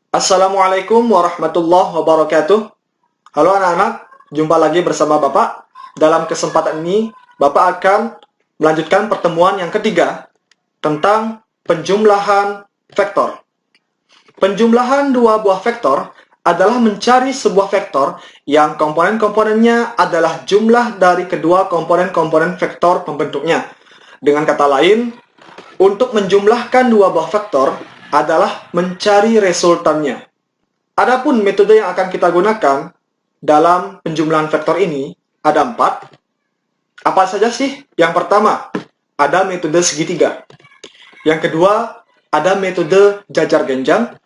Assalamualaikum warahmatullahi wabarakatuh. Halo anak-anak, jumpa lagi bersama Bapak. Dalam kesempatan ini, Bapak akan melanjutkan pertemuan yang ketiga tentang penjumlahan vektor. Penjumlahan dua buah vektor adalah mencari sebuah vektor yang komponen-komponennya adalah jumlah dari kedua komponen-komponen vektor pembentuknya. Dengan kata lain, untuk menjumlahkan dua buah vektor adalah mencari resultannya. Adapun metode yang akan kita gunakan dalam penjumlahan vektor ini ada 4. Apa saja sih? Yang pertama, ada metode segitiga. Yang kedua, ada metode jajar genjang.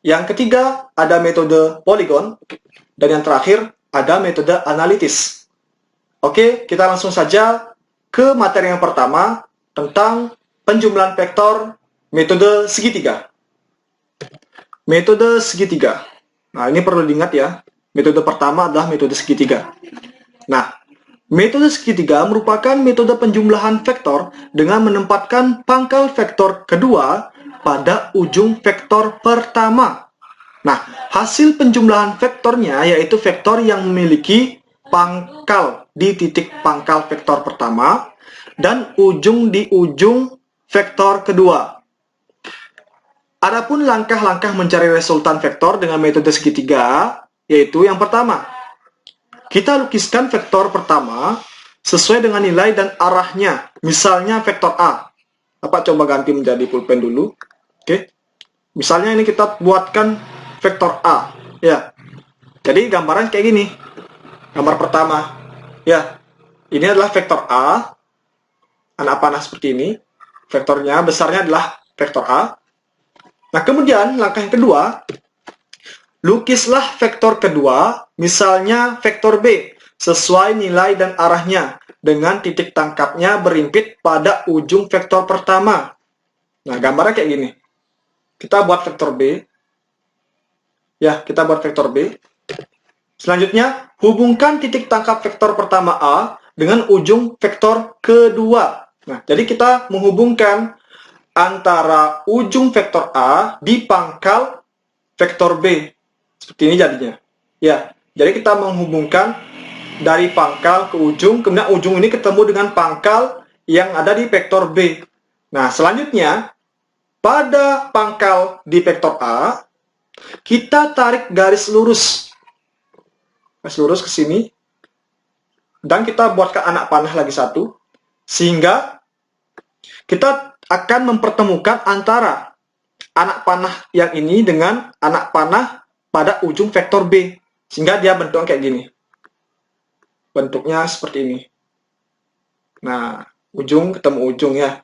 Yang ketiga, ada metode poligon. Dan yang terakhir, ada metode analitis. Oke, kita langsung saja ke materi yang pertama tentang penjumlahan vektor metode segitiga. Metode segitiga. Nah, ini perlu diingat ya. Metode pertama adalah metode segitiga. Nah, metode segitiga merupakan metode penjumlahan vektor dengan menempatkan pangkal vektor kedua pada ujung vektor pertama. Nah, hasil penjumlahan vektornya yaitu vektor yang memiliki pangkal di titik pangkal vektor pertama dan ujung di ujung vektor kedua. Adapun langkah-langkah mencari resultan vektor dengan metode segitiga, yaitu yang pertama, kita lukiskan vektor pertama sesuai dengan nilai dan arahnya. Misalnya vektor A. Bapak coba ganti menjadi pulpen dulu. Oke. Misalnya ini kita buatkan vektor A. Ya. Jadi gambaran kayak gini. Gambar pertama. Ya. Ini adalah vektor A. Anak panah seperti ini. Vektornya besarnya adalah vektor A. Nah, kemudian langkah yang kedua, lukislah vektor kedua, misalnya vektor B, sesuai nilai dan arahnya, dengan titik tangkapnya berimpit pada ujung vektor pertama. Nah, gambarnya kayak gini. Kita buat vektor B. Ya, kita buat vektor B. Selanjutnya, hubungkan titik tangkap vektor pertama A dengan ujung vektor kedua. Nah, jadi kita menghubungkan antara ujung vektor A di pangkal vektor B. Seperti ini jadinya. Ya, jadi kita menghubungkan dari pangkal ke ujung, kemudian ujung ini ketemu dengan pangkal yang ada di vektor B. Nah, selanjutnya, pada pangkal di vektor A, kita tarik garis lurus. Garis lurus ke sini. Dan kita buatkan anak panah lagi satu. Sehingga kita akan mempertemukan antara anak panah yang ini dengan anak panah pada ujung vektor B. Sehingga dia bentuknya kayak gini. Bentuknya seperti ini. Nah, ujung ketemu ujung ya.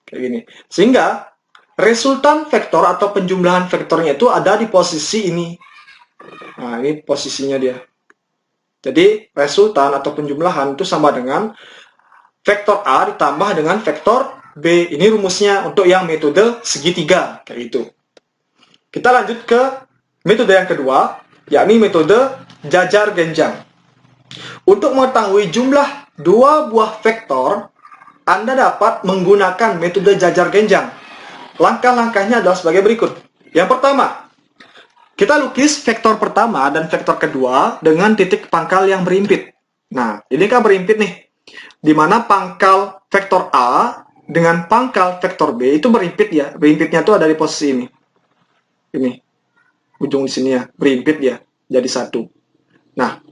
Kayak gini. Sehingga resultan vektor atau penjumlahan vektornya itu ada di posisi ini. Nah, ini posisinya dia. Jadi, resultan atau penjumlahan itu sama dengan vektor A ditambah dengan vektor B. Ini rumusnya untuk yang metode segitiga, kayak gitu. Kita lanjut ke metode yang kedua, yakni metode jajar genjang. Untuk mengetahui jumlah dua buah vektor, Anda dapat menggunakan metode jajar genjang. Langkah-langkahnya adalah sebagai berikut. Yang pertama, kita lukis vektor pertama dan vektor kedua dengan titik pangkal yang berimpit. Nah, ini kan berimpit nih. Di mana pangkal vektor A dengan pangkal vektor B itu berimpit ya. Berimpitnya itu ada di posisi ini. Ini. Ujung di sini ya. Berimpit ya. Jadi satu. Nah.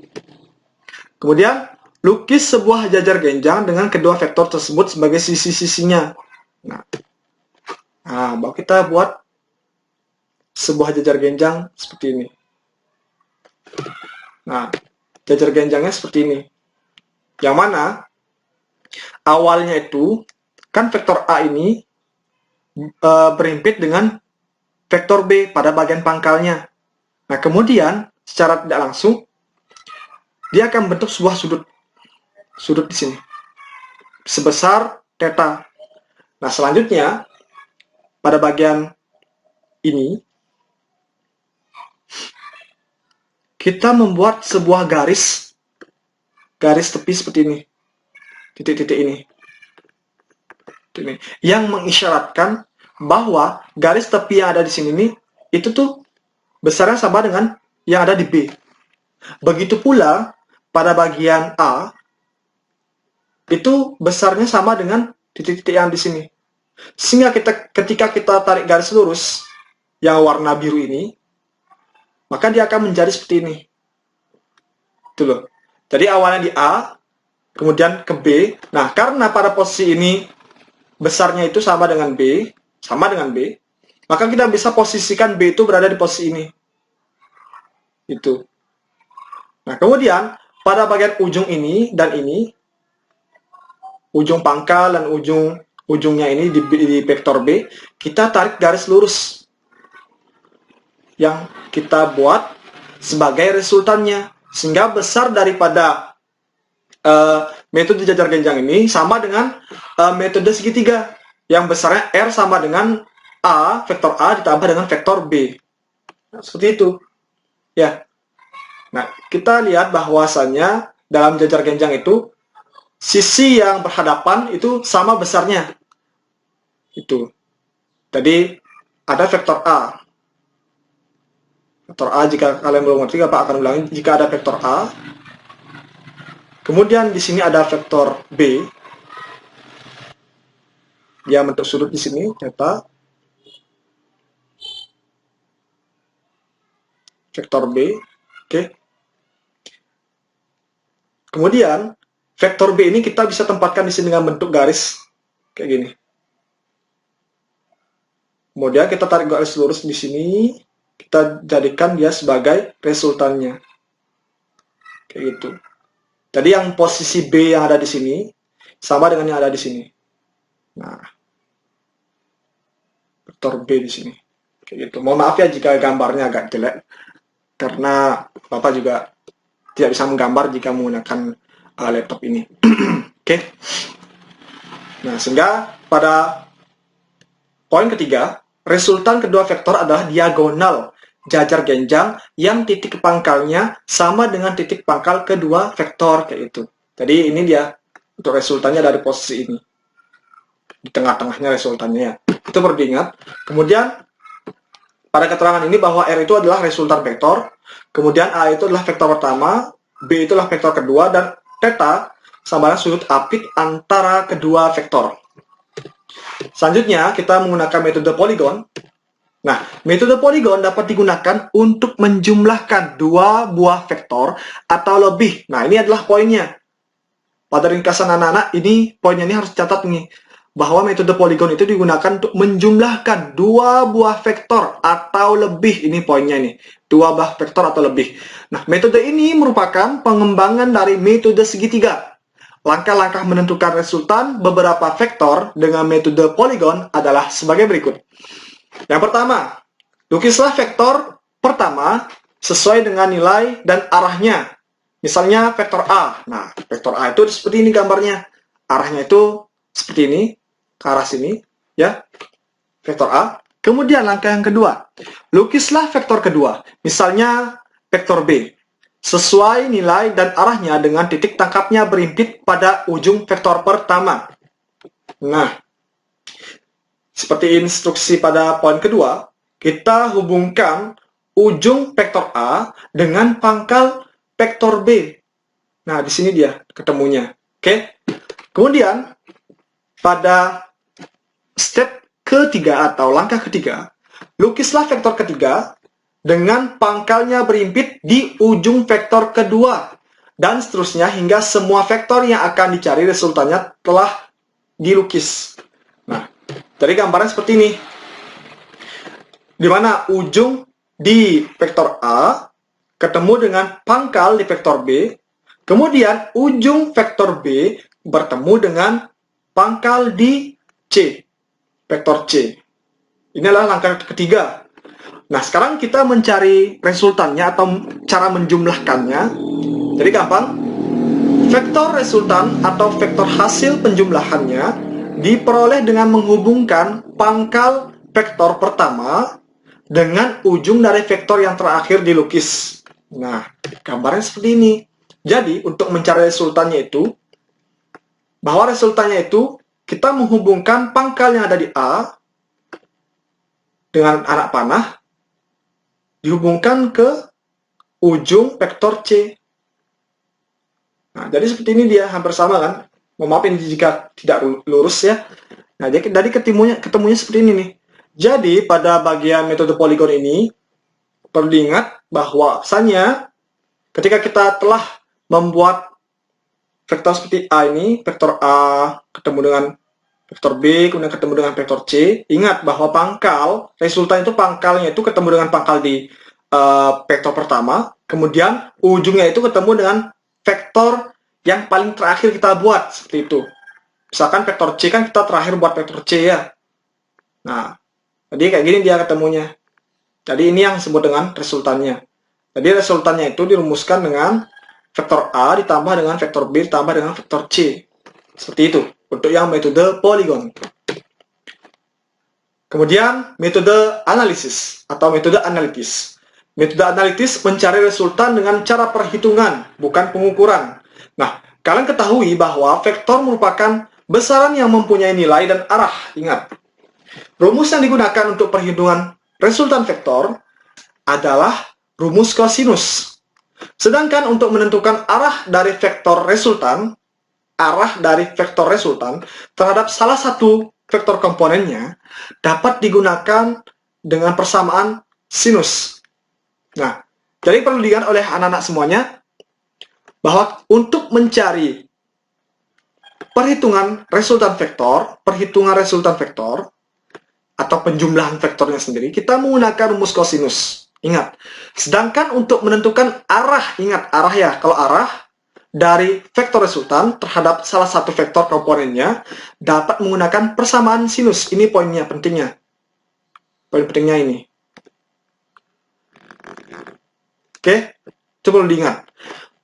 Kemudian, lukis sebuah jajar genjang dengan kedua vektor tersebut sebagai sisi-sisinya. Nah, baru kita buat sebuah jajar genjang seperti ini. Nah, jajar genjangnya seperti ini. Yang mana awalnya itu kan vektor A ini berimpit dengan vektor B pada bagian pangkalnya. Nah, kemudian secara tidak langsung dia akan membentuk sebuah sudut di sini sebesar theta. Nah, selanjutnya pada bagian ini kita membuat sebuah garis tepi seperti ini. Titik-titik ini. Yang mengisyaratkan bahwa garis tepi yang ada di sini nih, itu tuh besarnya sama dengan yang ada di B. Begitu pula pada bagian A, itu besarnya sama dengan titik-titik yang di sini. Sehingga ketika kita tarik garis lurus yang warna biru ini, maka dia akan menjadi seperti ini. Itu loh. Jadi awalnya di A, kemudian ke B. Nah, karena pada posisi ini besarnya itu sama dengan B, maka kita bisa posisikan B itu berada di posisi ini. Itu. Nah, kemudian pada bagian ujung ini dan ini, ujung pangkal dan ujungnya ini di vektor B, kita tarik garis lurus yang kita buat sebagai resultannya, sehingga besar daripada metode jajar genjang ini sama dengan metode segitiga yang besarnya R sama dengan A, vektor A ditambah dengan vektor B. Nah, seperti itu. Ya. Nah, kita lihat bahwasannya dalam jajar genjang itu sisi yang berhadapan itu sama besarnya. Itu. Jadi ada vektor A. Vektor A, jika kalian belum ngerti, Bapak akan ulangi. Jika ada vektor A, kemudian di sini ada vektor B. Dia bentuk sudut di sini, theta. Vektor B. Oke. Kemudian vektor B ini kita bisa tempatkan di sini dengan bentuk garis kayak gini. Kemudian kita tarik garis lurus di sini, kita jadikan dia sebagai resultannya. Kayak gitu. Jadi yang posisi B yang ada di sini sama dengan yang ada di sini. Nah, vektor B di sini. Kayak gitu. Mohon maaf ya jika gambarnya agak jelek, karena Bapak juga tidak bisa menggambar jika menggunakan laptop ini. Oke. Nah, sehingga pada poin ketiga, resultan kedua vektor adalah diagonal jajar genjang yang titik pangkalnya sama dengan titik pangkal kedua vektor, kayak itu. Jadi ini dia untuk resultannya dari posisi ini. Di tengah-tengahnya resultannya. Itu perlu diingat. Kemudian pada keterangan ini bahwa R itu adalah resultan vektor, kemudian A itu adalah vektor pertama, B itu adalah vektor kedua, dan theta sama dengan sudut apit antara kedua vektor. Selanjutnya, kita menggunakan metode poligon. Nah, metode poligon dapat digunakan untuk menjumlahkan dua buah vektor atau lebih. Nah, ini adalah poinnya. Pada ringkasan anak-anak, ini poinnya ini harus catat nih. Bahwa metode poligon itu digunakan untuk menjumlahkan dua buah vektor atau lebih. Ini poinnya nih. Dua buah vektor atau lebih. Nah, metode ini merupakan pengembangan dari metode segitiga. Langkah-langkah menentukan resultan beberapa vektor dengan metode poligon adalah sebagai berikut. Yang pertama, lukislah vektor pertama sesuai dengan nilai dan arahnya. Misalnya vektor A. Nah, vektor A itu seperti ini gambarnya. Arahnya itu seperti ini, ke arah sini, ya. Vektor A. Kemudian langkah yang kedua, lukislah vektor kedua. Misalnya vektor B. Sesuai nilai dan arahnya dengan titik tangkapnya berimpit pada ujung vektor pertama. Nah, seperti instruksi pada poin kedua, kita hubungkan ujung vektor A dengan pangkal vektor B. Nah, di sini dia ketemunya. Oke. Kemudian, pada step ketiga atau langkah ketiga, lukislah vektor ketiga dengan pangkalnya berimpit di ujung vektor kedua, dan seterusnya hingga semua vektor yang akan dicari resultannya telah dilukis. Nah, dari gambarnya seperti ini, di mana ujung di vektor A ketemu dengan pangkal di vektor B, kemudian ujung vektor B bertemu dengan pangkal di C, vektor C. Ini adalah langkah ketiga. Nah, sekarang kita mencari resultannya atau cara menjumlahkannya. Jadi gampang. Vektor resultan atau vektor hasil penjumlahannya diperoleh dengan menghubungkan pangkal vektor pertama dengan ujung dari vektor yang terakhir dilukis. Nah, gambarnya seperti ini. Jadi, untuk mencari resultannya itu, bahwa resultannya itu kita menghubungkan pangkal yang ada di A dengan anak panah dihubungkan ke ujung vektor C. Nah, jadi seperti ini dia, hampir sama kan? Mohon maaf ini jika tidak lurus ya. Nah, jadi ketemunya seperti ini nih. Jadi, pada bagian metode poligon ini, perlu diingat bahwasanya ketika kita telah membuat vektor seperti A ini, vektor A ketemu dengan vektor B, kemudian ketemu dengan vektor C, ingat bahwa pangkal, resultan itu pangkalnya itu ketemu dengan pangkal di vektor pertama, kemudian ujungnya itu ketemu dengan vektor yang paling terakhir kita buat, seperti itu. Misalkan vektor C kan kita terakhir buat vektor C ya. Nah, jadi kayak gini dia ketemunya. Jadi ini yang disebut dengan resultannya. Jadi resultannya itu dirumuskan dengan vektor A ditambah dengan vektor B ditambah dengan vektor C. Seperti itu untuk yang metode poligon. Kemudian metode analisis atau metode analitis. Metode analitis mencari resultan dengan cara perhitungan, bukan pengukuran. Nah, kalian ketahui bahwa vektor merupakan besaran yang mempunyai nilai dan arah. Ingat, rumus yang digunakan untuk perhitungan resultan vektor adalah rumus kosinus. Sedangkan untuk menentukan arah dari vektor resultan terhadap salah satu vektor komponennya dapat digunakan dengan persamaan sinus. Nah, jadi perlu diingat oleh anak-anak semuanya bahwa untuk mencari perhitungan resultan vektor atau penjumlahan vektornya sendiri, kita menggunakan rumus kosinus. Ingat. Sedangkan untuk menentukan arah, ingat arah ya, kalau arah dari vektor resultan terhadap salah satu vektor komponennya dapat menggunakan persamaan sinus. Ini poinnya pentingnya. Poin pentingnya ini. Oke, itu perlu diingat.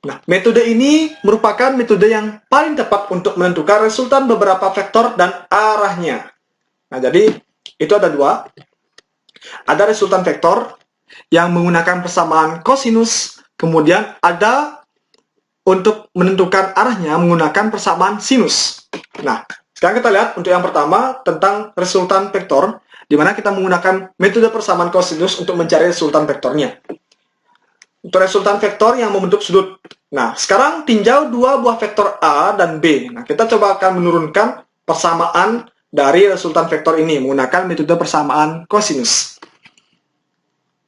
Nah, metode ini merupakan metode yang paling tepat untuk menentukan resultan beberapa vektor dan arahnya. Nah, jadi itu ada dua. Ada resultan vektor yang menggunakan persamaan kosinus, kemudian ada untuk menentukan arahnya menggunakan persamaan sinus. Nah, sekarang kita lihat untuk yang pertama tentang resultan vektor, di mana kita menggunakan metode persamaan kosinus untuk mencari resultan vektornya. Untuk resultan vektor yang membentuk sudut. Nah, sekarang tinjau dua buah vektor A dan B. Nah, kita coba akan menurunkan persamaan dari resultan vektor ini menggunakan metode persamaan kosinus.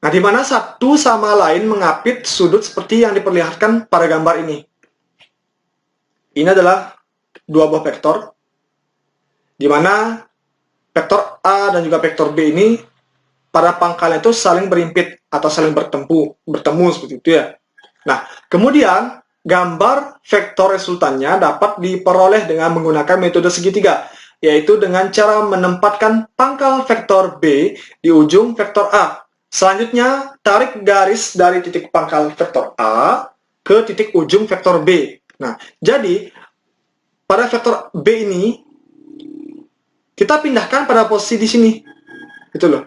Nah, di mana satu sama lain mengapit sudut seperti yang diperlihatkan pada gambar ini. Ini adalah dua buah vektor, di mana vektor A dan juga vektor B ini pada pangkalnya itu saling berimpit atau saling bertemu seperti itu ya. Nah, kemudian gambar vektor resultannya dapat diperoleh dengan menggunakan metode segitiga, yaitu dengan cara menempatkan pangkal vektor B di ujung vektor A. Selanjutnya, tarik garis dari titik pangkal vektor A ke titik ujung vektor B. Nah, jadi pada vektor B ini kita pindahkan pada posisi di sini. Gitu loh.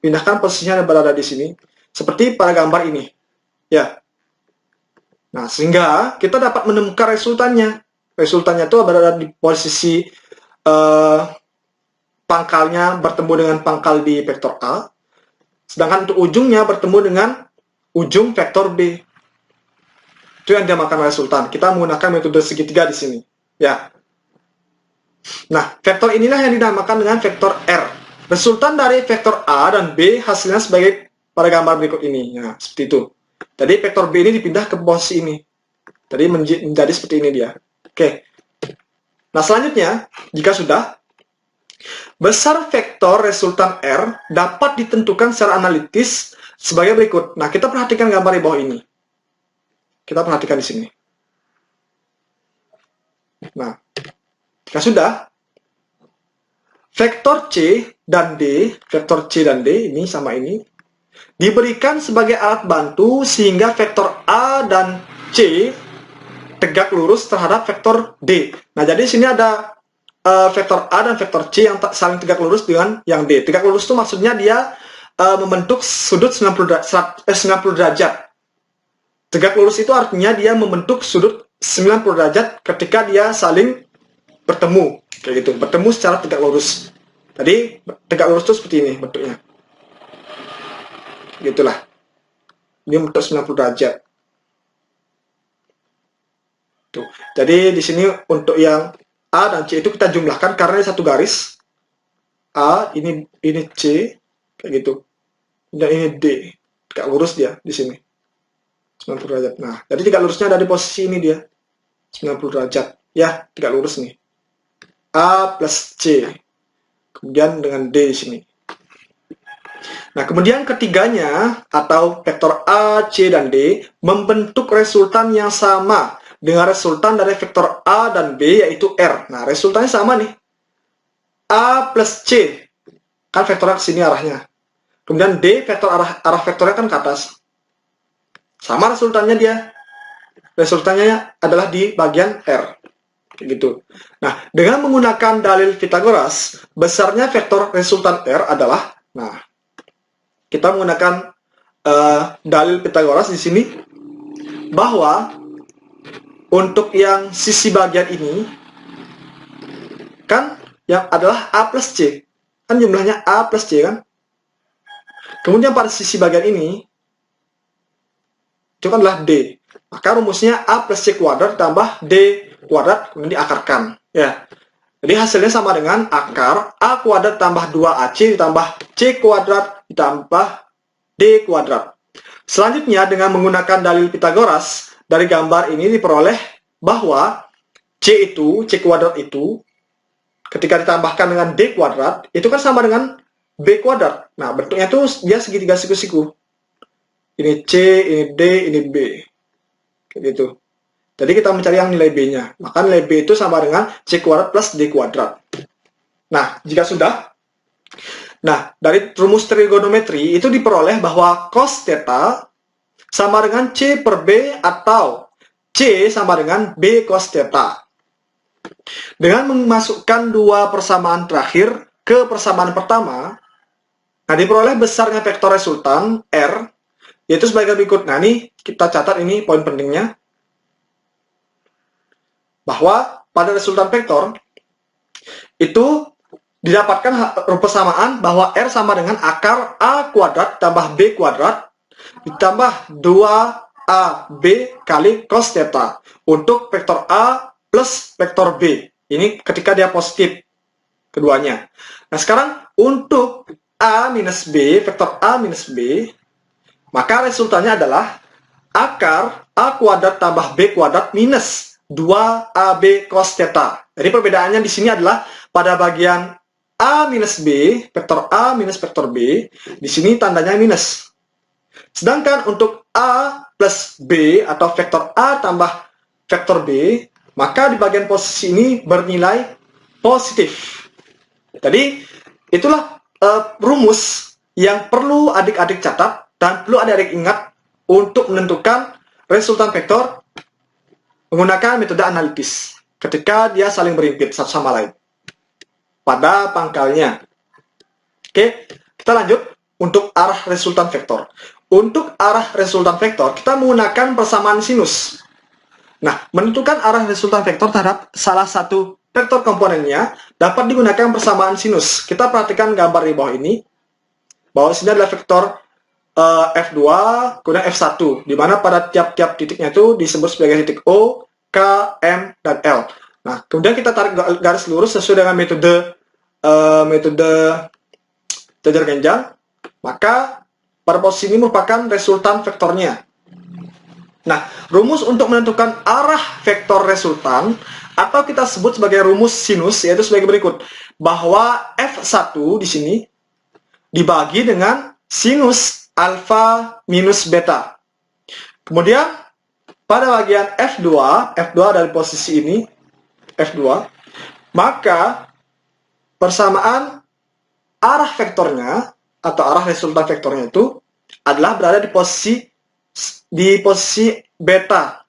Pindahkan posisinya berada di sini seperti pada gambar ini. Ya. Nah, sehingga kita dapat menemukan resultannya. Resultannya itu berada di posisi pangkalnya bertemu dengan pangkal di vektor A. Sedangkan untuk ujungnya bertemu dengan ujung vektor B. Itu yang dinamakan resultan. Kita menggunakan metode segitiga di sini. Ya. Nah, vektor inilah yang dinamakan dengan vektor R. Resultan dari vektor A dan B hasilnya sebagai pada gambar berikut ini. Nah, seperti itu. Jadi vektor B ini dipindah ke posisi ini. Jadi menjadi seperti ini dia. Oke. Nah, selanjutnya, jika sudah, besar vektor resultan R dapat ditentukan secara analitis sebagai berikut. Nah, kita perhatikan gambar di bawah ini. Kita perhatikan di sini. Nah, jika sudah, vektor C dan D ini sama ini, diberikan sebagai alat bantu sehingga vektor A dan C tegak lurus terhadap vektor D. Nah, jadi di sini ada vektor A dan vektor C yang saling tegak lurus dengan yang D. Tegak lurus itu maksudnya dia membentuk sudut 90 derajat. Tegak lurus itu artinya dia membentuk sudut 90 derajat ketika dia saling bertemu. Kayak gitu, bertemu secara tegak lurus. Jadi tegak lurus itu seperti ini bentuknya. Gitulah. Ini untuk 90 derajat. Tuh. Jadi di sini untuk yang A dan C itu kita jumlahkan karena ini satu garis. A, ini C, kayak gitu. Dan ini D. Tegak lurus dia di sini. 90 derajat. Nah, jadi tegak lurusnya ada di posisi ini dia. 90 derajat. Ya, tegak lurus nih. A plus C. Kemudian dengan D di sini. Nah, kemudian ketiganya atau vektor A, C, dan D membentuk resultan yang sama dengan resultan dari vektor A dan B yaitu R. Nah, resultannya sama nih. A plus C. Kan vektornya ke sini arahnya. Kemudian D, vektor arah vektornya kan ke atas. Sama resultannya dia. Resultannya adalah di bagian R. Gitu. Nah, dengan menggunakan dalil Pythagoras, besarnya vektor resultan R adalah, nah, kita menggunakan dalil Pythagoras di sini bahwa untuk yang sisi bagian ini kan yang adalah A plus C. Kan jumlahnya A plus C kan? Kemudian pada sisi bagian ini itu kan adalah D. Maka rumusnya A plus C kuadrat tambah D kuadrat kemudian diakarkan. Ya. Jadi hasilnya sama dengan akar A kuadrat tambah 2AC ditambah C kuadrat ditambah D kuadrat. Selanjutnya dengan menggunakan dalil Pythagoras dari gambar ini diperoleh bahwa C kuadrat itu ketika ditambahkan dengan D kuadrat itu kan sama dengan B kuadrat. Nah, bentuknya itu dia segitiga siku-siku. Ini C, ini D, ini B. Kayak gitu. Jadi kita mencari yang nilai B-nya. Maka nilai B itu sama dengan C kuadrat plus D kuadrat. Nah, jika sudah, nah, dari rumus trigonometri itu diperoleh bahwa cos theta sama dengan C per B atau C sama dengan B cos theta. Dengan memasukkan dua persamaan terakhir ke persamaan pertama, nah diperoleh besarnya vektor resultan R, yaitu sebagai berikut. Nah, ini kita catat ini poin pentingnya. Bahwa pada resultan vektor itu didapatkan persamaan bahwa R sama dengan akar A kuadrat tambah B kuadrat ditambah 2AB kali cos theta untuk vektor A plus vektor B. Ini ketika dia positif keduanya. Nah, sekarang untuk A minus B, vektor A minus B, maka resultannya adalah akar A kuadrat tambah B kuadrat minus 2AB cos theta. Jadi perbedaannya di sini adalah pada bagian A minus B, vektor A minus vektor B, di sini tandanya minus. Sedangkan untuk A plus B atau vektor A tambah vektor B, maka di bagian posisi ini bernilai positif. Jadi itulah rumus yang perlu adik-adik catat dan perlu adik-adik ingat untuk menentukan resultan vektor menggunakan metode analitis ketika dia saling berimpit satu sama lain pada pangkalnya. Oke, kita lanjut untuk arah resultan vektor. Untuk arah resultan vektor, kita menggunakan persamaan sinus. Nah, menentukan arah resultan vektor terhadap salah satu vektor komponennya dapat digunakan persamaan sinus. Kita perhatikan gambar di bawah ini. Bahwa sini adalah vektor F2, kemudian F1, di mana pada tiap-tiap titiknya itu disebut sebagai titik O, K, M, dan L. Nah, kemudian kita tarik garis lurus sesuai dengan metode jajar genjang, maka pada posisi ini merupakan resultan vektornya. Nah, rumus untuk menentukan arah vektor resultan, atau kita sebut sebagai rumus sinus, yaitu sebagai berikut. Bahwa F1 di sini dibagi dengan sinus alfa minus beta. Kemudian pada bagian F2 dari posisi ini, F2, maka persamaan arah vektornya atau arah resultan vektornya itu adalah berada di posisi beta,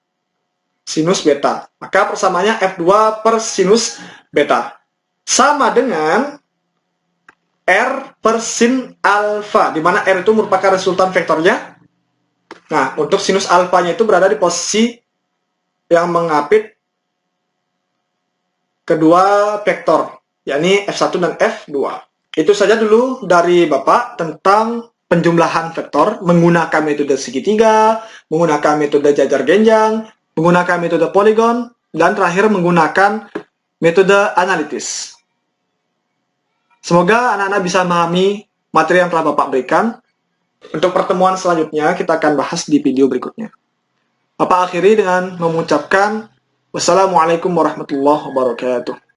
sinus beta. Maka persamaannya F2 per sinus beta sama dengan R per sin alfa, di mana R itu merupakan resultan vektornya. Nah, untuk sinus alfanya itu berada di posisi yang mengapit kedua vektor, yakni F1 dan F2. Itu saja dulu dari Bapak tentang penjumlahan vektor menggunakan metode segitiga, menggunakan metode jajar genjang, menggunakan metode poligon, dan terakhir menggunakan metode analitis. Semoga anak-anak bisa memahami materi yang telah Bapak berikan. Untuk pertemuan selanjutnya, kita akan bahas di video berikutnya. Bapak akhiri dengan mengucapkan wassalamualaikum warahmatullahi wabarakatuh.